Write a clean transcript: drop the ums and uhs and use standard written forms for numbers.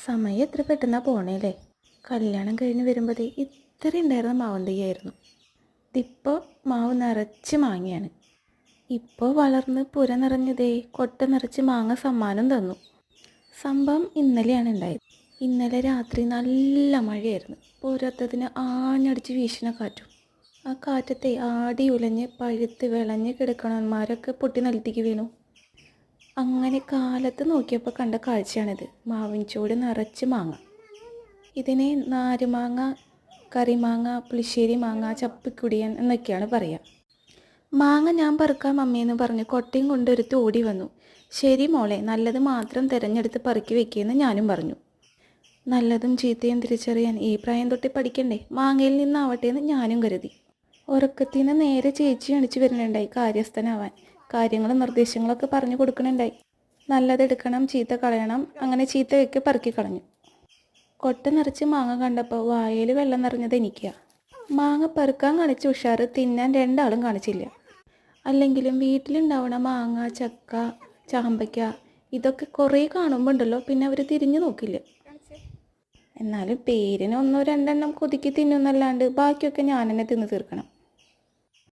സമയം എത്ര പെട്ടെന്നാ പോണേല്ലേ. കല്യാണം കഴിഞ്ഞ് വരുമ്പോഴേ ഇത്ര ഉണ്ടായിരുന്ന മാവും തയ്യായിരുന്നു. ഇതിപ്പോൾ മാവ് നിറച്ച് മാങ്ങയാണ്. ഇപ്പോൾ വളർന്ന് പുര നിറഞ്ഞതേ കൊട്ട നിറച്ച് മാങ്ങ സമ്മാനം തന്നു. സംഭവം ഇന്നലെയാണ് ഉണ്ടായത്. ഇന്നലെ രാത്രി നല്ല മഴയായിരുന്നു. പോരാത്തതിന് ആഞ്ഞടിച്ച് വീശിന കാറ്റും. ആ കാറ്റത്തെ ആടി ഉലഞ്ഞ് പഴുത്ത് വിളഞ്ഞ് കിടക്കണന്മാരൊക്കെ പൊട്ടി നിലത്തേക്ക് വീണു. അങ്ങനെ കാലത്ത് നോക്കിയപ്പോൾ കണ്ട കാഴ്ചയാണിത്. മാവിൻ ചൂട് നിറച്ച് മാങ്ങ. ഇതിനെ നാരുമാങ്ങ, കറിമാങ്ങ, പുളിശ്ശേരി മാങ്ങ, ചപ്പിക്കുടിയൻ എന്നൊക്കെയാണ് പറയുക. മാങ്ങ ഞാൻ പറിക്കാം അമ്മയെന്ന് പറഞ്ഞ് കൊട്ടയും കൊണ്ടൊരുത്ത് ഓടി വന്നു. ശരി മോളെ, നല്ലത് മാത്രം തിരഞ്ഞെടുത്ത് പെറുക്കി വെക്കുകയെന്ന് ഞാനും പറഞ്ഞു. നല്ലതും ചീത്തയും തിരിച്ചറിയാൻ ഈ പ്രായം തൊട്ട് പഠിക്കണ്ടേ, മാങ്ങയിൽ നിന്നാവട്ടെ എന്ന് ഞാനും കരുതി. ഉറക്കത്തിന് നേരെ ചേച്ചി അണിച്ചു വരുന്നുണ്ടായി കാര്യസ്ഥനാവാൻ. കാര്യങ്ങളും നിർദ്ദേശങ്ങളൊക്കെ പറഞ്ഞു കൊടുക്കണുണ്ടായി. നല്ലതെടുക്കണം, ചീത്ത കളയണം. അങ്ങനെ ചീത്തയൊക്കെ പെറുക്കി കളഞ്ഞു. കൊട്ട നിറച്ച് മാങ്ങ കണ്ടപ്പോൾ വായയിൽ വെള്ളം നിറഞ്ഞത് എനിക്കാ. മാങ്ങ പെറുക്കാൻ കാണിച്ച ഉഷാറ് തിന്നാൻ രണ്ടാളും കാണിച്ചില്ല. അല്ലെങ്കിലും വീട്ടിലുണ്ടാവണ മാങ്ങ, ചക്ക, ചാമ്പയ്ക്ക ഇതൊക്കെ കുറേ കാണുമ്പോൾ ഉണ്ടല്ലോ, പിന്നെ അവർ തിരിഞ്ഞു നോക്കില്ല. എന്നാലും പേരിന് ഒന്നോ രണ്ടെണ്ണം കൊതിക്ക് തിന്നുന്നല്ലാണ്ട് ബാക്കിയൊക്കെ ഞാൻ തന്നെ തിന്ന് തീർക്കണം.